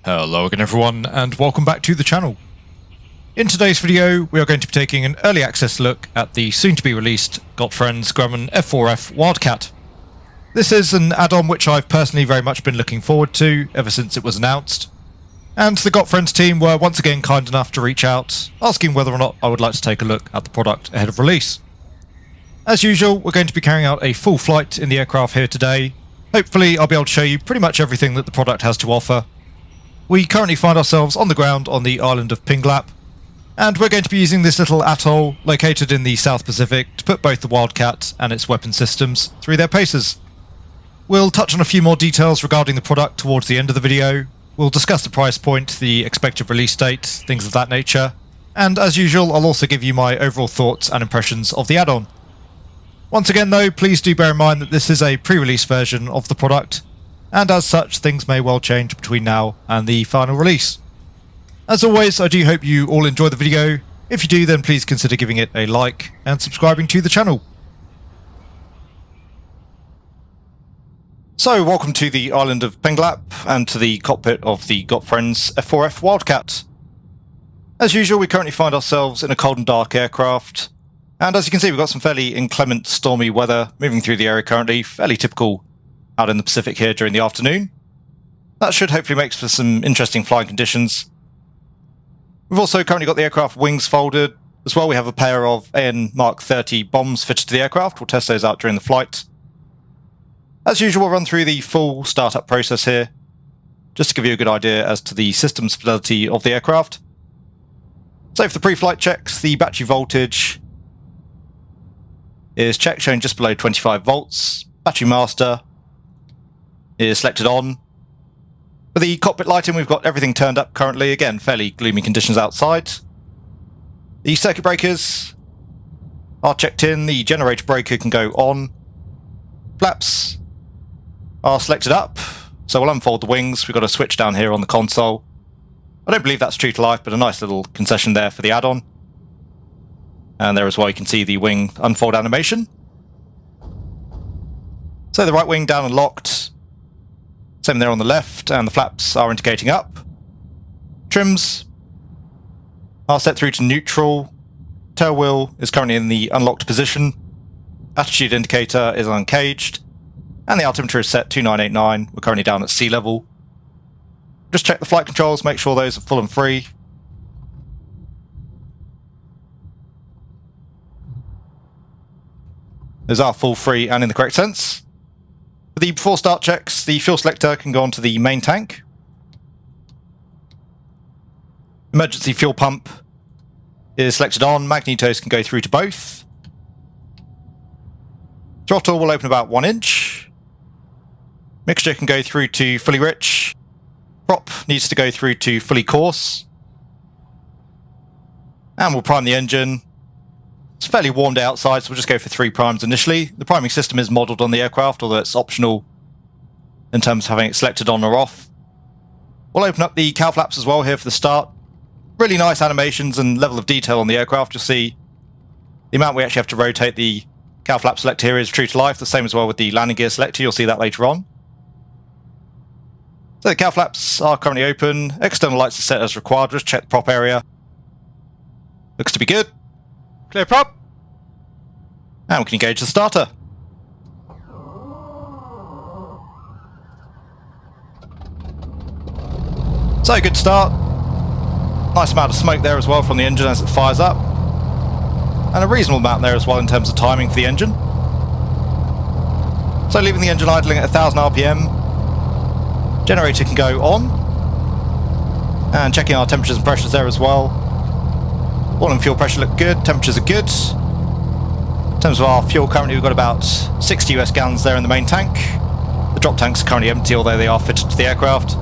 Hello again everyone, and welcome back to the channel. In today's video, we are going to be taking an early access look at the soon-to-be released Got-Friends Grumman F4F Wildcat. This is an add-on which I've personally very much been looking forward to ever since it was announced, and the Got-Friends team were once again kind enough to reach out, asking whether or not I would like to take a look at the product ahead of release. As usual, we're going to be carrying out a full flight in the aircraft here today. Hopefully I'll be able to show you pretty much everything that the product has to offer. We currently find ourselves on the ground on the island of Pingelap, and we're going to be using this little atoll located in the South Pacific to put both the Wildcat and its weapon systems through their paces. We'll touch on a few more details regarding the product towards the end of the video. We'll discuss the price point, the expected release date, things of that nature, and as usual I'll also give you my overall thoughts and impressions of the add-on. Once again though, please do bear in mind that this is a pre-release version of the product, and as such things may well change between now and the final release. As always, I do hope you all enjoy the video. If you do, then please consider giving it a like and subscribing to the channel. So welcome to the island of Pingelap and to the cockpit of the Got-Friends F4F Wildcat. As usual, we currently find ourselves in a cold and dark aircraft, and as you can see we've got some fairly inclement stormy weather moving through the area currently, fairly typical out in the Pacific here during the afternoon. That should hopefully make for some interesting flying conditions. We've also currently got the aircraft wings folded. As well, we have a pair of AN Mark 30 bombs fitted to the aircraft. We'll test those out during the flight. As usual, we'll run through the full startup process here, just to give you a good idea as to the systems fidelity of the aircraft. So for the pre-flight checks, the battery voltage is checked, showing just below 25 volts. Battery master is selected on. For the cockpit lighting, we've got everything turned up currently. Again, fairly gloomy conditions outside. The circuit breakers are checked in. The generator breaker can go on. Flaps are selected up. So we'll unfold the wings. We've got a switch down here on the console. I don't believe that's true to life, but a nice little concession there for the add-on. And there as well you can see the wing unfold animation. So the right wing down and locked. Same there on the left, and the flaps are indicating up. Trims are set through to neutral. Tail wheel is currently in the unlocked position. Attitude indicator is uncaged. And the altimeter is set to 989. We're currently down at sea level. Just check the flight controls, make sure those are full and free. Those are full, free, and in the correct sense. For the before start checks, the fuel selector can go onto the main tank. Emergency fuel pump is selected on. Magnetos can go through to both. Throttle will open about 1 inch. Mixture can go through to fully rich. Prop needs to go through to fully coarse. And we'll prime the engine. It's fairly warm day outside, so we'll just go for 3 primes initially. The priming system is modelled on the aircraft, although it's optional in terms of having it selected on or off. We'll open up the cowl flaps as well here for the start. Really nice animations and level of detail on the aircraft. You'll see the amount we actually have to rotate the cowl flap selector here is true to life. The same as well with the landing gear selector. You'll see that later on. So the cowl flaps are currently open. External lights are set as required. Just check the prop area. Looks to be good. Clear prop. And we can engage the starter. So good start. Nice amount of smoke there as well from the engine as it fires up. And a reasonable amount there as well in terms of timing for the engine. So leaving the engine idling at 1000 RPM. Generator can go on. And checking our temperatures and pressures there as well. Oil and fuel pressure look good, temperatures are good. In terms of our fuel currently we've got about 60 US gallons there in the main tank. The drop tanks are currently empty, although they are fitted to the aircraft.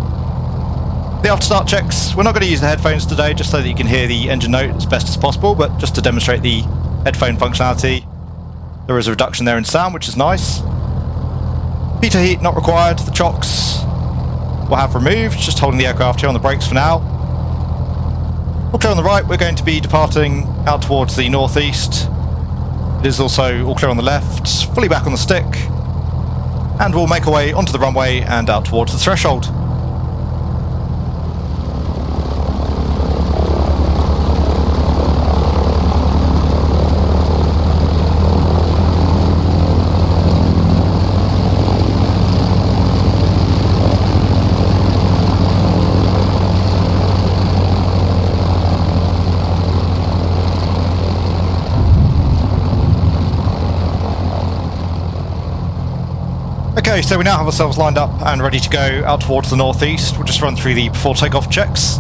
The after start checks, we're not going to use the headphones today just so that you can hear the engine note as best as possible, but just to demonstrate the headphone functionality. There is a reduction there in sound, which is nice. Heater heat not required. The chocks we'll have removed, just holding the aircraft here on the brakes for now. All clear on the right, we're going to be departing out towards the northeast. It is also all clear on the left, fully back on the stick. And we'll make our way onto the runway and out towards the threshold. Okay, so we now have ourselves lined up and ready to go out towards the northeast. We'll just run through the before takeoff checks.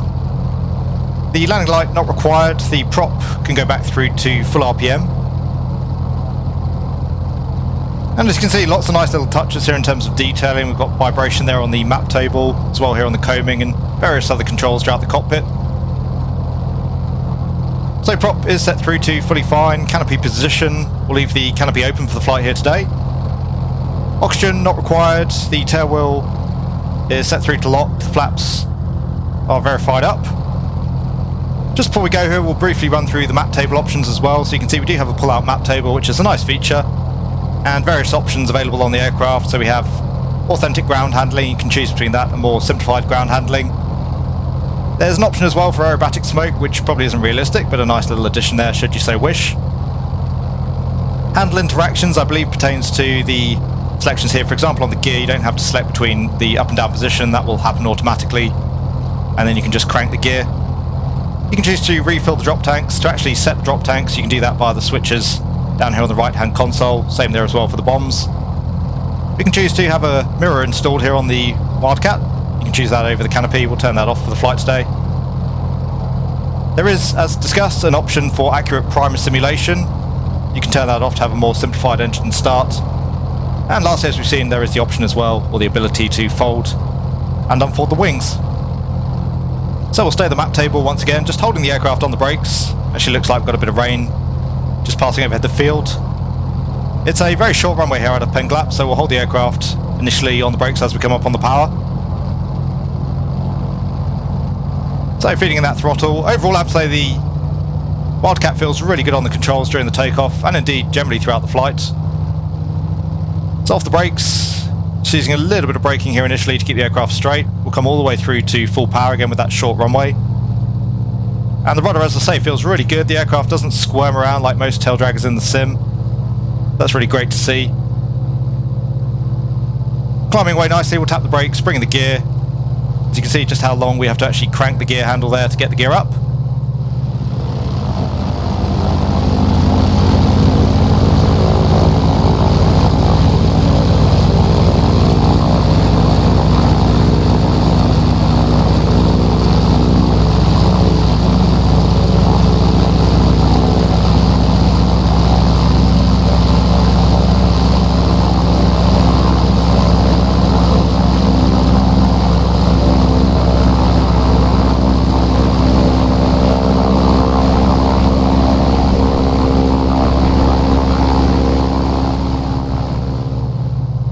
The landing light not required. The prop can go back through to full RPM. And as you can see, lots of nice little touches here in terms of detailing. We've got vibration there on the map table, as well here on the coaming, and various other controls throughout the cockpit. So prop is set through to fully fine. Canopy position, we'll leave the canopy open for the flight here today. Oxygen not required. The tail wheel is set through to lock. The flaps are verified up. Just before we go here, we'll briefly run through the map table options as well. So you can see we do have a pull-out map table, which is a nice feature, and various options available on the aircraft. So we have authentic ground handling. You can choose between that and more simplified ground handling. There's an option as well for aerobatic smoke, which probably isn't realistic, but a nice little addition there should you so wish. Handle interactions, I believe, pertains to the selections here. For example, on the gear, you don't have to select between the up and down position. That will happen automatically, and then you can just crank the gear. You can choose to refill the drop tanks. To actually set the drop tanks, you can do that via the switches down here on the right hand console. Same there as well for the bombs. You can choose to have a mirror installed here on the Wildcat. You can choose that over the canopy. We'll turn that off for the flight today. There is, as discussed, an option for accurate primer simulation. You can turn that off to have a more simplified engine start. And lastly, as we've seen, there is the option as well, or the ability to fold and unfold the wings. So we'll stay the map table once again, just holding the aircraft on the brakes. Actually looks like we've got a bit of rain just passing overhead the field. It's a very short runway here out of Pingelap, so we'll hold the aircraft initially on the brakes as we come up on the power. So feeding in that throttle. Overall, I have to say the Wildcat feels really good on the controls during the takeoff, and indeed generally throughout the flight. So off the brakes, just using a little bit of braking here initially to keep the aircraft straight. We'll come all the way through to full power again with that short runway. And the rudder, as I say, feels really good. The aircraft doesn't squirm around like most tail draggers in the sim. That's really great to see. Climbing away nicely, we'll tap the brakes, bring in the gear. As you can see just how long we have to actually crank the gear handle there to get the gear up.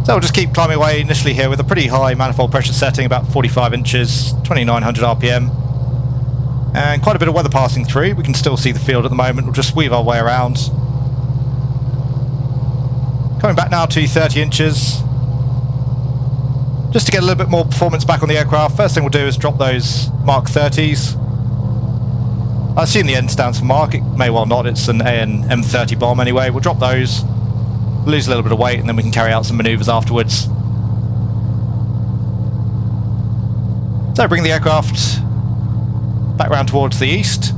So we'll just keep climbing away initially here with a pretty high manifold pressure setting, about 45 inches, 2900 RPM. And quite a bit of weather passing through. We can still see the field at the moment. We'll just weave our way around. Coming back now to 30 inches. Just to get a little bit more performance back on the aircraft, first thing we'll do is drop those Mark 30s. I assume the N stands for Mark. It may well not. It's an AN M30 bomb anyway. We'll drop those. Lose a little bit of weight, and then we can carry out some maneuvers afterwards. So bring the aircraft back round towards the east.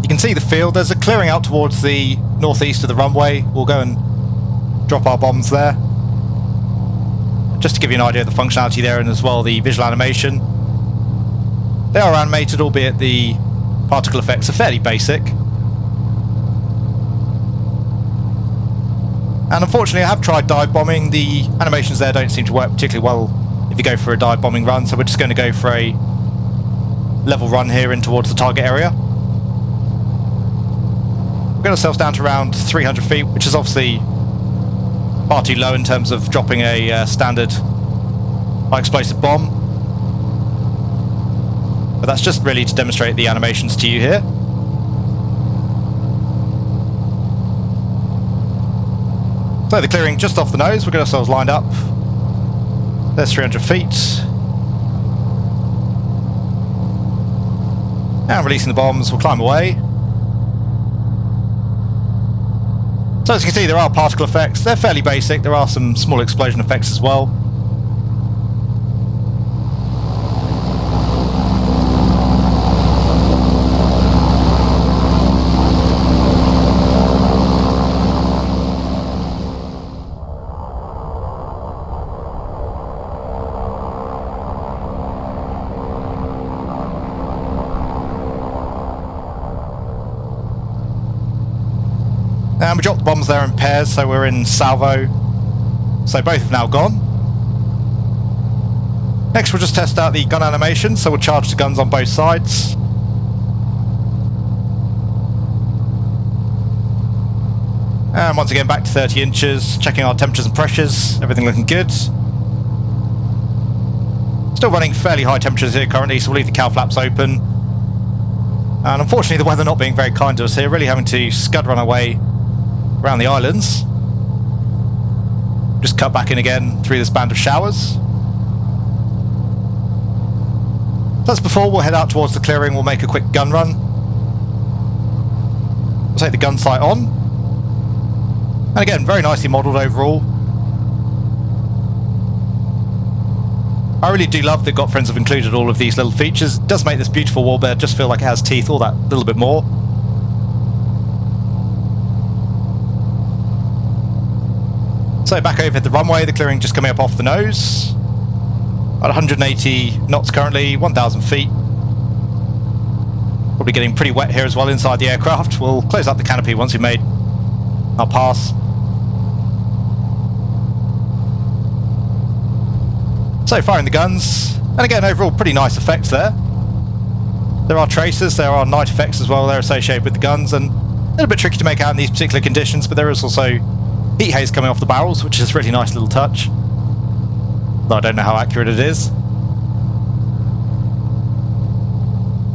You can see the field. There's a clearing out towards the northeast of the runway. We'll go and drop our bombs there. Just to give you an idea of the functionality there, and as well the visual animation. They are animated, albeit the particle effects are fairly basic. And unfortunately, I have tried dive bombing. The animations there don't seem to work particularly well if you go for a dive bombing run, so we're just going to go for a level run here in towards the target area. We'll get ourselves down to around 300 feet, which is obviously far too low in terms of dropping a standard high explosive bomb. But that's just really to demonstrate the animations to you here. So the clearing just off the nose, we'll get ourselves lined up. There's 300 feet. And releasing the bombs, we'll climb away. So as you can see, there are particle effects. They're fairly basic. There are some small explosion effects as well. And we dropped the bombs there in pairs, so we're in salvo. So both have now gone. Next we'll just test out the gun animation, so we'll charge the guns on both sides. And once again back to 30 inches, checking our temperatures and pressures, everything looking good. Still running fairly high temperatures here currently, so we'll leave the cowl flaps open. And unfortunately the weather not being very kind to us here, really having to scud run away around the islands. Just cut back in again through this band of showers. That's before we'll head out towards the clearing, we'll make a quick gun run. We'll take the gun sight on. And again, very nicely modelled overall. I really do love that Gotfriends have included all of these little features. It does make this beautiful warbird just feel like it has teeth all that little bit more. So back over the runway, the clearing just coming up off the nose. At 180 knots currently, 1,000 feet. Probably getting pretty wet here as well inside the aircraft. We'll close up the canopy once we've made our pass. So firing the guns, and again overall pretty nice effects there. There are traces, there are night effects as well, they're associated with the guns, and a little bit tricky to make out in these particular conditions, but there is also heat haze coming off the barrels, which is a really nice little touch. Though I don't know how accurate it is.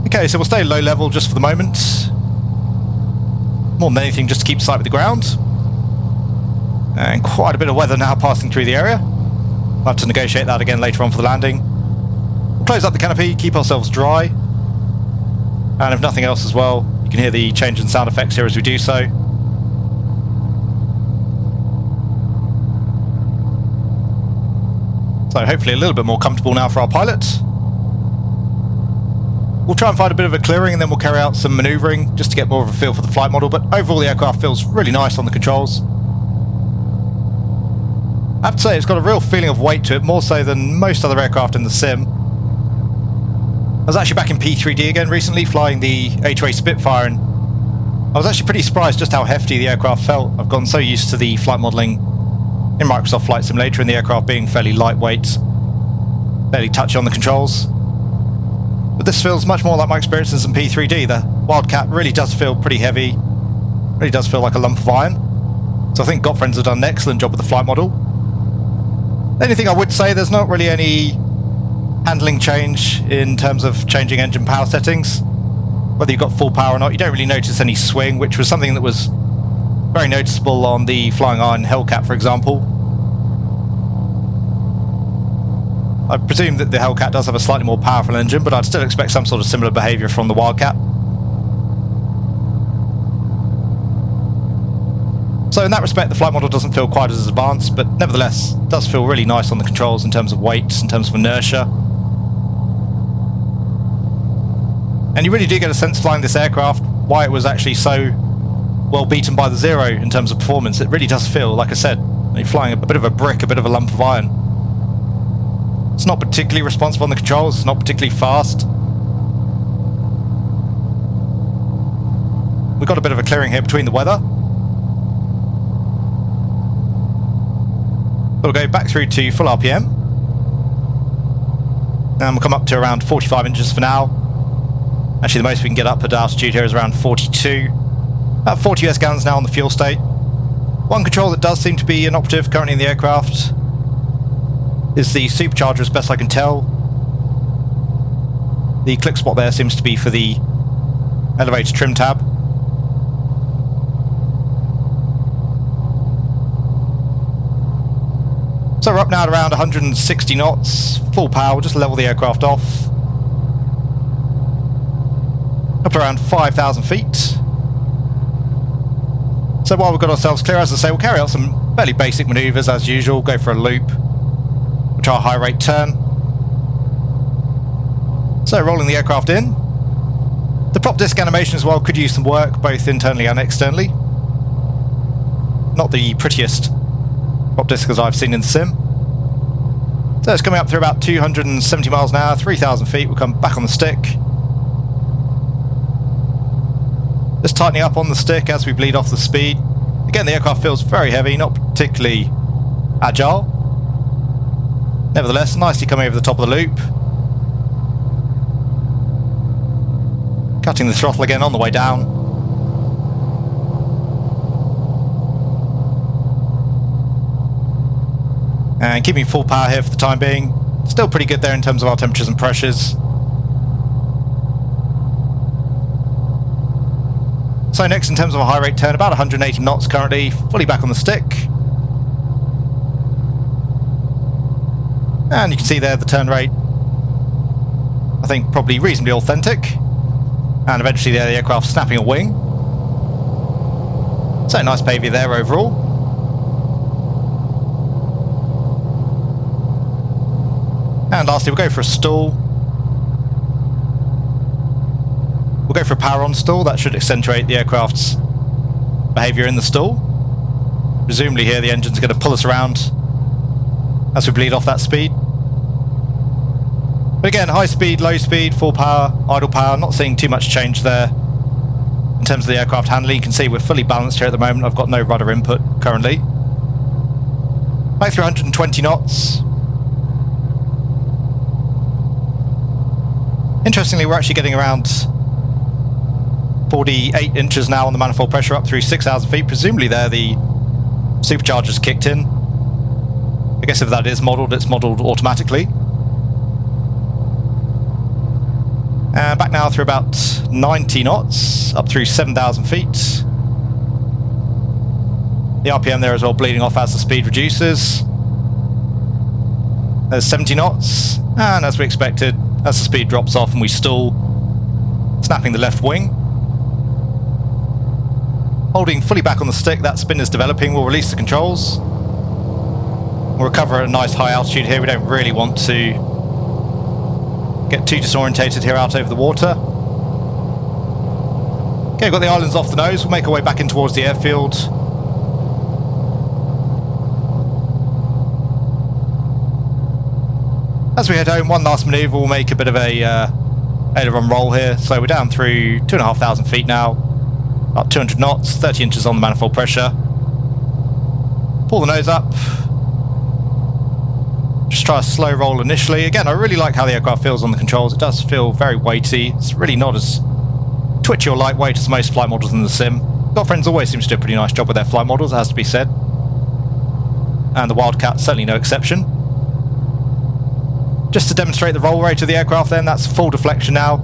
Okay, so we'll stay low level just for the moment. More than anything just to keep sight with the ground. And quite a bit of weather now passing through the area. We'll have to negotiate that again later on for the landing. We'll close up the canopy, keep ourselves dry. And if nothing else as well, you can hear the change in sound effects here as we do so. So hopefully a little bit more comfortable now for our pilot. We'll try and find a bit of a clearing and then we'll carry out some manoeuvring just to get more of a feel for the flight model, but overall the aircraft feels really nice on the controls. I have to say it's got a real feeling of weight to it, more so than most other aircraft in the sim. I was actually back in P3D again recently, flying the HOA Spitfire, and I was actually pretty surprised just how hefty the aircraft felt. I've gotten so used to the flight modelling in Microsoft Flight Simulator and the aircraft being fairly lightweight, fairly touchy on the controls. But this feels much more like my experiences in P3D. The Wildcat really does feel pretty heavy, really does feel like a lump of iron. So I think Gotfriends have done an excellent job with the flight model. The only thing I would say, there's not really any handling change in terms of changing engine power settings. Whether you've got full power or not, you don't really notice any swing, which was something that was very noticeable on the Flying Iron Hellcat, for example. I presume that the Hellcat does have a slightly more powerful engine, but I'd still expect some sort of similar behaviour from the Wildcat. So in that respect, the flight model doesn't feel quite as advanced, but nevertheless, it does feel really nice on the controls in terms of weight, in terms of inertia. And you really do get a sense flying this aircraft why it was actually so well beaten by the Zero in terms of performance. It really does feel, like I said, you're flying a bit of a brick, a bit of a lump of iron. It's not particularly responsive on the controls, it's not particularly fast. We've got a bit of a clearing here between the weather. We'll go back through to full RPM. And we'll come up to around 45 inches for now. Actually, the most we can get up at altitude here is around 42. About 40 US gallons now on the fuel state. One control that does seem to be inoperative currently in the aircraft is the supercharger, as best I can tell. The click spot there seems to be for the elevator trim tab. So we're up now at around 160 knots, full power. We'll just level the aircraft off. Up to around 5,000 feet. So while we've got ourselves clear, as I say, we'll carry out some fairly basic manoeuvres as usual. Go for a loop. We'll try a high rate turn. So rolling the aircraft in. The prop disc animation as well could use some work, both internally and externally. Not the prettiest prop disc as I've seen in the sim. So it's coming up through about 270 miles an hour, 3,000 feet. We'll come back on the stick. Just tightening up on the stick as we bleed off the speed. Again, the aircraft feels very heavy, not particularly agile. Nevertheless, nicely coming over the top of the loop. Cutting the throttle again on the way down. And keeping full power here for the time being. Still pretty good there in terms of our temperatures and pressures. So next, in terms of a high rate turn, about 180 knots currently, fully back on the stick. And you can see there the turn rate, I think probably reasonably authentic. And eventually there the aircraft snapping a wing. So nice pavey there overall. And lastly we'll go for a stall. We'll go for a power on stall. That should accentuate the aircraft's behaviour in the stall. Presumably here the engine's going to pull us around as we bleed off that speed. But again, high speed, low speed, full power, idle power, not seeing too much change there. In terms of the aircraft handling, you can see we're fully balanced here at the moment. I've got no rudder input currently. Back through 120 knots. Interestingly, we're actually getting around 48 inches now on the manifold pressure, up through 6,000 feet. Presumably there the supercharger's kicked in. I guess if that is modelled, it's modelled automatically. Back now through about 90 knots, up through 7,000 feet. The RPM there as well bleeding off as the speed reduces. There's 70 knots, and as we expected, as the speed drops off and we stall, snapping the left wing. Holding fully back on the stick, that spin is developing, we'll release the controls. We'll recover at a nice high altitude here, we don't really want to get too disorientated here out over the water. Okay, we've got the islands off the nose, we'll make our way back in towards the airfield. As we head home, one last manoeuvre, we'll make a bit of a aileron roll here. So we're down through 2,500 feet now, about 200 knots, 30 inches on the manifold pressure. Pull the nose up. Just try a slow roll initially. Again, I really like how the aircraft feels on the controls. It does feel very weighty. It's really not as twitchy or lightweight as most flight models in the sim. Godfriends always seems to do a pretty nice job with their flight models, it has to be said. And the Wildcat certainly no exception. Just to demonstrate the roll rate of the aircraft then, that's full deflection now.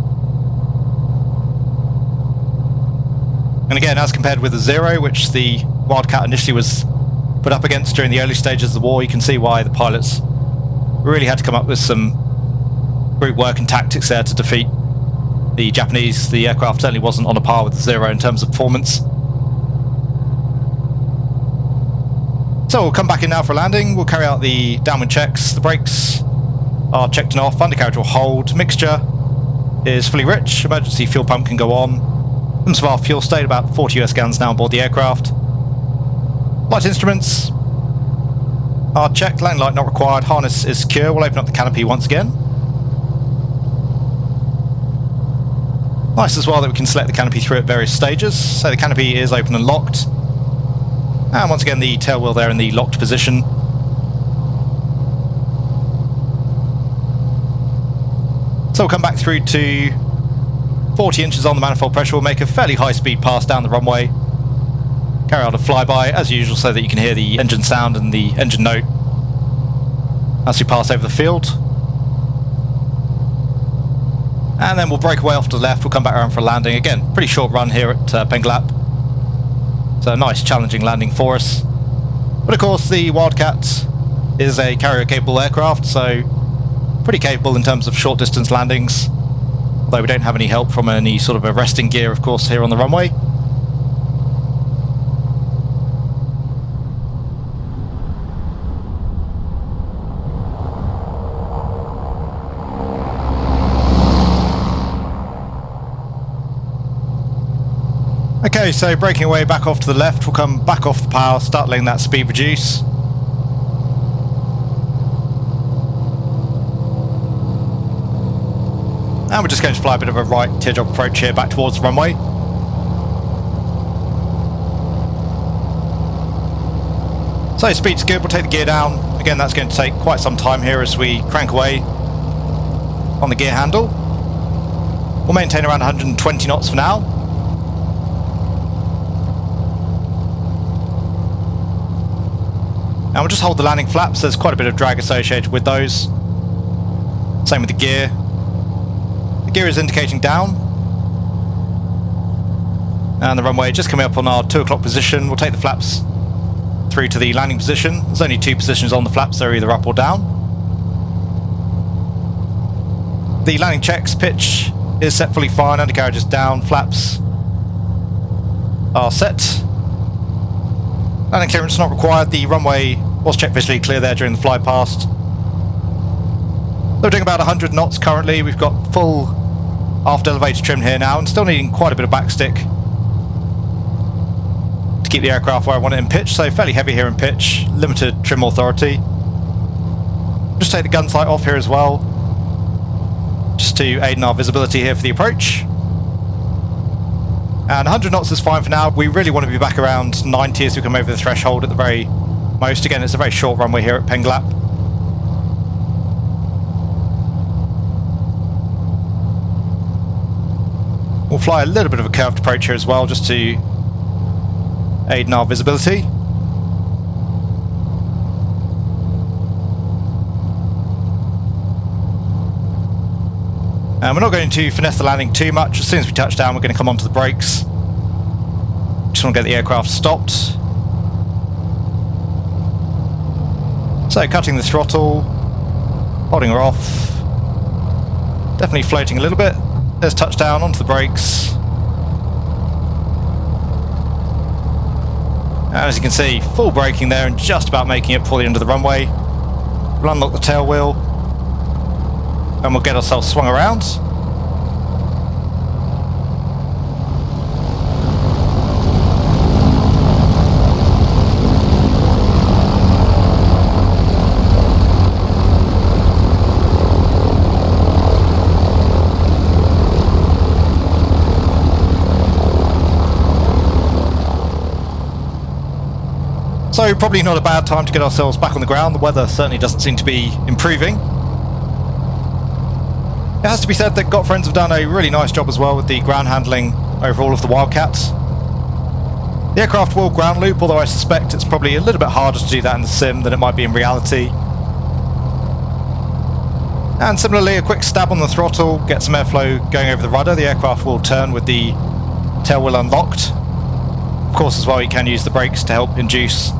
And again, as compared with the Zero, which the Wildcat initially was put up against during the early stages of the war, you can see why the pilots really had to come up with some group work and tactics there to defeat the Japanese. The aircraft certainly wasn't on a par with the Zero in terms of performance. So we'll come back in now for a landing. We'll carry out the downwind checks. The brakes are checked and off, undercarriage will hold, mixture is fully rich, emergency fuel pump can go on. In terms of our fuel state, about 40 US gallons now on board the aircraft. Flight instruments are checked, landing light not required, harness is secure. We'll open up the canopy once again. Nice as well that we can select the canopy through at various stages. So the canopy is open and locked. And once again the tail wheel there in the locked position. So we'll come back through to 40 inches on the manifold pressure. We'll make a fairly high speed pass down the runway. Carry out a flyby as usual so that you can hear the engine sound and the engine note as we pass over the field. And then we'll break away off to the left. We'll come back around for a landing. Again, pretty short run here at Pingelap. So a nice challenging landing for us. But of course the Wildcat is a carrier capable aircraft, so pretty capable in terms of short distance landings, although we don't have any help from any sort of arresting gear of course here on the runway. Okay, so breaking away back off to the left, we'll come back off the power, start letting that speed reduce. And we're just going to fly a bit of a right teardrop approach here back towards the runway. So speed's good, we'll take the gear down. Again, that's going to take quite some time here as we crank away on the gear handle. We'll maintain around 120 knots for now. And we'll just hold the landing flaps. There's quite a bit of drag associated with those. Same with the gear. The gear is indicating down. And the runway just coming up on our 2 o'clock position. We'll take the flaps through to the landing position. There's only 2 positions on the flaps, they're either up or down. The landing checks, pitch is set fully fine, undercarriage is down, flaps are set. Landing clearance not required. The runway was checked visually clear there during the fly past. We're doing about 100 knots currently. We've got full aft elevator trim here now and still needing quite a bit of backstick to keep the aircraft where I want it in pitch, so fairly heavy here in pitch, limited trim authority. Just take the gun sight off here as well, just to aid in our visibility here for the approach. And 100 knots is fine for now. We really want to be back around 90 as we come over the threshold at the very most. Again, it's a very short runway here at Pingelap. We'll fly a little bit of a curved approach here as well, just to aid in our visibility. And we're not going to finesse the landing too much. As soon as we touch down, we're going to come onto the brakes. Just want to get the aircraft stopped. So cutting the throttle, holding her off. Definitely floating a little bit. There's touchdown, onto the brakes. And as you can see, full braking there and just about making it before the end of the runway. We'll unlock the tail wheel and we'll get ourselves swung around. So probably not a bad time to get ourselves back on the ground. The weather certainly doesn't seem to be improving. It has to be said that Gottfriends have done a really nice job as well with the ground handling over all of the Wildcats. The aircraft will ground loop, although I suspect it's probably a little bit harder to do that in the sim than it might be in reality. And similarly, a quick stab on the throttle, get some airflow going over the rudder. The aircraft will turn with the tail wheel unlocked. Of course, as well, you can use the brakes to help induce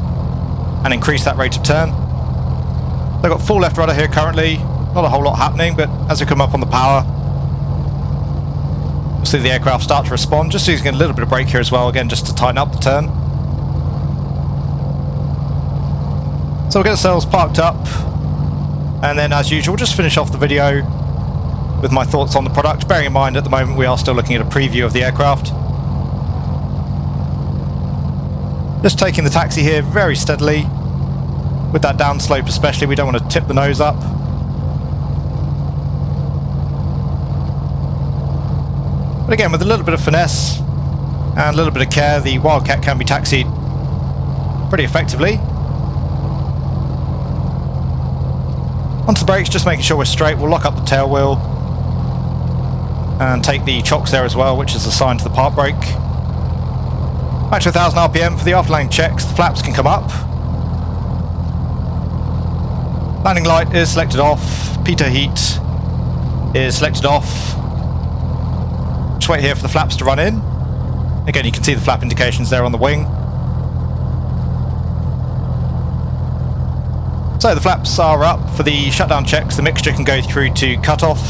and increase that rate of turn. They've got full left rudder here currently, not a whole lot happening, but as we come up on the power, we'll see the aircraft start to respond, just using a little bit of brake here as well, again just to tighten up the turn. So we'll get ourselves parked up, and then as usual, just finish off the video with my thoughts on the product, bearing in mind at the moment we are still looking at a preview of the aircraft. Just taking the taxi here very steadily, with that downslope especially. We don't want to tip the nose up. But again, with a little bit of finesse and a little bit of care, the Wildcat can be taxied pretty effectively. Onto the brakes, just making sure we're straight. We'll lock up the tail wheel and take the chocks there as well, which is assigned to the park brake. Back to 1000 RPM for the afterlanding checks. The flaps can come up. Landing light is selected off. Pitot heat is selected off. Just wait here for the flaps to run in. Again, you can see the flap indications there on the wing. So the flaps are up for the shutdown checks. The mixture can go through to cutoff.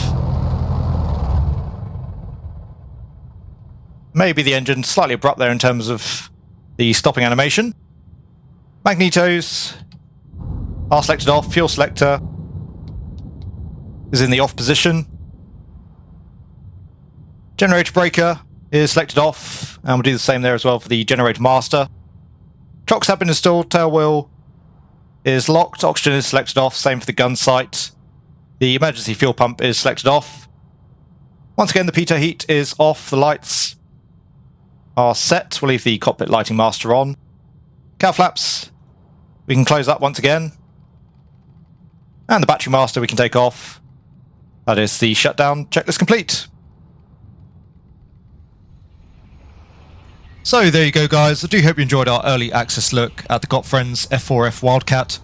Maybe the engine slightly abrupt there in terms of the stopping animation. Magnetos are selected off. Fuel selector is in the off position. Generator breaker is selected off, and we'll do the same there as well for the generator master. Chocks have been installed. Tail wheel is locked. Oxygen is selected off. Same for the gun sight. The emergency fuel pump is selected off. Once again, the pitot heat is off. The lights are set. We'll leave the cockpit lighting master on. Cow flaps We can close that once again. And the battery master we can take off. That is the shutdown checklist complete. So there you go guys, I do hope you enjoyed our early access look at the Gotfriends F4F Wildcat.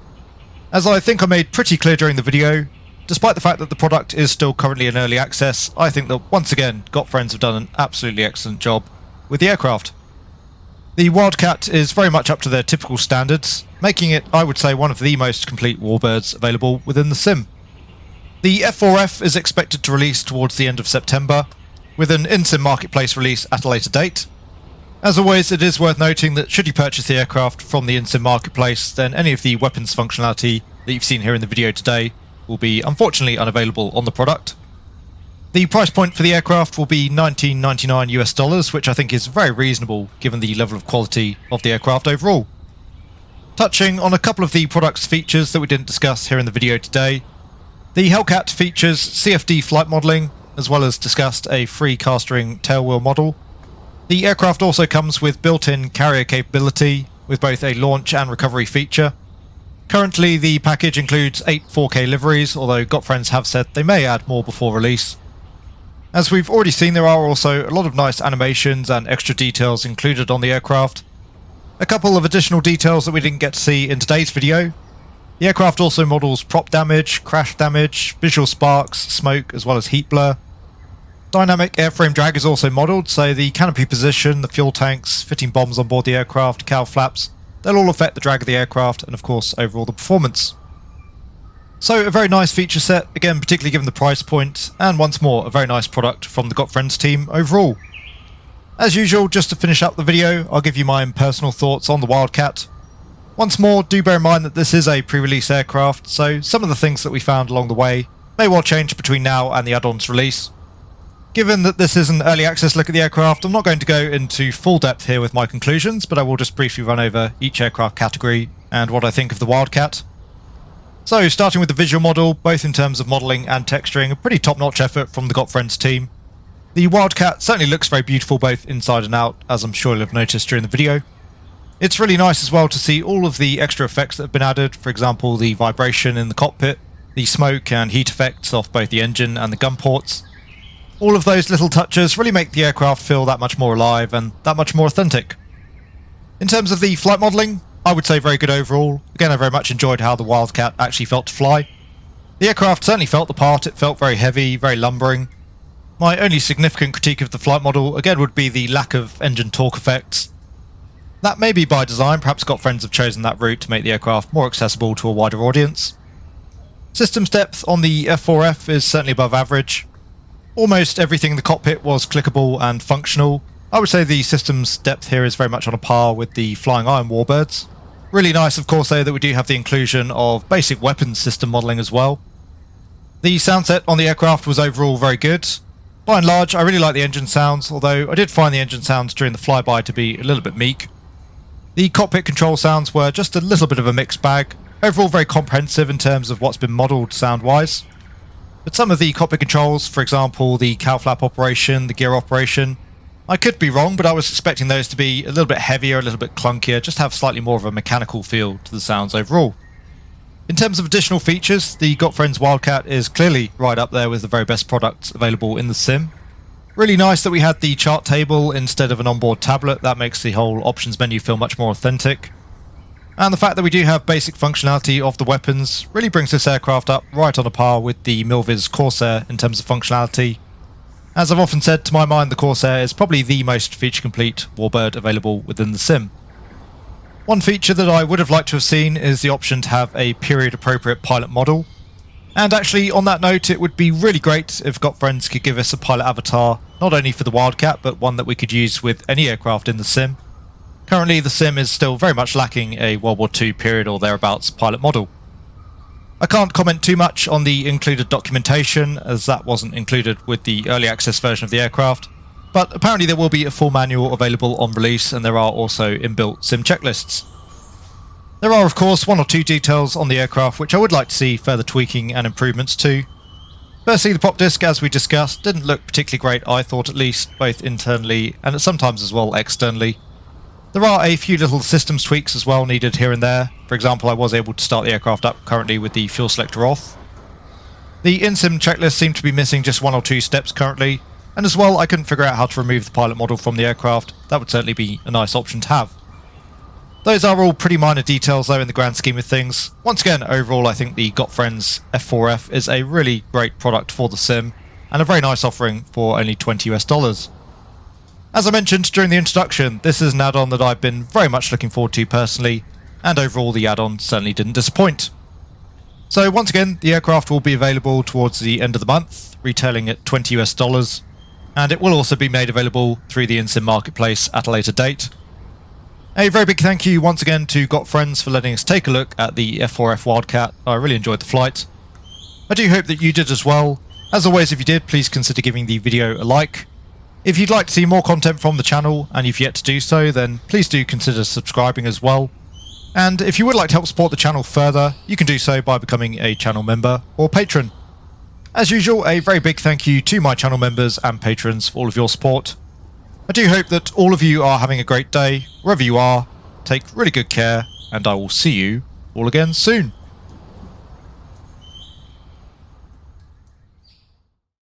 As I think I made pretty clear during the video, despite the fact that the product is still currently in early access, I think that once again Gotfriends have done an absolutely excellent job with the aircraft. The Wildcat is very much up to their typical standards, making it, I would say, one of the most complete warbirds available within the sim. The F4F is expected to release towards the end of September, with an in-sim marketplace release at a later date. As always, it is worth noting that should you purchase the aircraft from the in-sim marketplace, then any of the weapons functionality that you've seen here in the video today will be unfortunately unavailable on the product. The price point for the aircraft will be $19.99 US, which I think is very reasonable given the level of quality of the aircraft overall. Touching on a couple of the product's features that we didn't discuss here in the video today, the Hellcat features CFD flight modelling, as well as discussed a free castering tailwheel model. The aircraft also comes with built-in carrier capability, with both a launch and recovery feature. Currently the package includes 8 4K liveries, although Gotfriends have said they may add more before release. As we've already seen, there are also a lot of nice animations and extra details included on the aircraft. A couple of additional details that we didn't get to see in today's video. The aircraft also models prop damage, crash damage, visual sparks, smoke, as well as heat blur. Dynamic airframe drag is also modelled, so the canopy position, the fuel tanks, fitting bombs on board the aircraft, cowl flaps, they'll all affect the drag of the aircraft and of course overall the performance. So a very nice feature set, again particularly given the price point, and once more a very nice product from the Gotfriends team overall. As usual, just to finish up the video, I'll give you my own personal thoughts on the Wildcat. Once more, do bear in mind that this is a pre-release aircraft, so some of the things that we found along the way may well change between now and the add-ons release. Given that this is an early access look at the aircraft, I'm not going to go into full depth here with my conclusions, but I will just briefly run over each aircraft category and what I think of the Wildcat. So, starting with the visual model, both in terms of modelling and texturing, a pretty top-notch effort from the Gotfriends team. The Wildcat certainly looks very beautiful both inside and out, as I'm sure you'll have noticed during the video. It's really nice as well to see all of the extra effects that have been added, for example the vibration in the cockpit, the smoke and heat effects off both the engine and the gun ports. All of those little touches really make the aircraft feel that much more alive and that much more authentic. In terms of the flight modelling, I would say very good overall. Again, I very much enjoyed how the Wildcat actually felt to fly. The aircraft certainly felt the part, it felt very heavy, very lumbering. My only significant critique of the flight model, again, would be the lack of engine torque effects. That may be by design, perhaps Gotfriends have chosen that route to make the aircraft more accessible to a wider audience. Systems depth on the F4F is certainly above average. Almost everything in the cockpit was clickable and functional. I would say the systems depth here is very much on a par with the Flying Iron Warbirds. Really nice, of course, though, that we do have the inclusion of basic weapons system modelling as well. The sound set on the aircraft was overall very good. By and large, I really like the engine sounds, although I did find the engine sounds during the flyby to be a little bit meek. The cockpit control sounds were just a little bit of a mixed bag. Overall very comprehensive in terms of what's been modelled sound-wise. But some of the cockpit controls, for example the cowl flap operation, the gear operation, I could be wrong, but I was expecting those to be a little bit heavier, a little bit clunkier, just have slightly more of a mechanical feel to the sounds overall. In terms of additional features, the Gotfriends Wildcat is clearly right up there with the very best products available in the sim. Really nice that we had the chart table instead of an onboard tablet, that makes the whole options menu feel much more authentic. And the fact that we do have basic functionality of the weapons really brings this aircraft up right on a par with the Milviz Corsair in terms of functionality. As I've often said, to my mind the Corsair is probably the most feature-complete warbird available within the sim. One feature that I would have liked to have seen is the option to have a period-appropriate pilot model. And actually, on that note, it would be really great if Gotfriends could give us a pilot avatar, not only for the Wildcat, but one that we could use with any aircraft in the sim. Currently, the sim is still very much lacking a World War II period or thereabouts pilot model. I can't comment too much on the included documentation, as that wasn't included with the early access version of the aircraft, but apparently there will be a full manual available on release, and there are also inbuilt sim checklists. There are of course one or two details on the aircraft which I would like to see further tweaking and improvements to. Firstly, the prop disc, as we discussed, didn't look particularly great, I thought at least, both internally and sometimes as well externally. There are a few little systems tweaks as well needed here and there. For example, I was able to start the aircraft up currently with the fuel selector off. The in-sim checklist seemed to be missing just 1 or 2 steps currently, and as well I couldn't figure out how to remove the pilot model from the aircraft. That would certainly be a nice option to have. Those are all pretty minor details though in the grand scheme of things. Once again, overall I think the Gotfriends F4F is a really great product for the sim, and a very nice offering for only $20 US. As I mentioned during the introduction, this is an add-on that I've been very much looking forward to personally, and overall the add-on certainly didn't disappoint. So once again, the aircraft will be available towards the end of the month, retailing at $20 US, and it will also be made available through the in-sim marketplace at a later date. A very big thank you once again to Gotfriends for letting us take a look at the F4F Wildcat. I really enjoyed the flight. I do hope that you did as well. As always, if you did, please consider giving the video a like. If you'd like to see more content from the channel and you've yet to do so, then please do consider subscribing as well. And if you would like to help support the channel further, you can do so by becoming a channel member or patron. As usual, a very big thank you to my channel members and patrons for all of your support. I do hope that all of you are having a great day, wherever you are. Take really good care, and I will see you all again soon.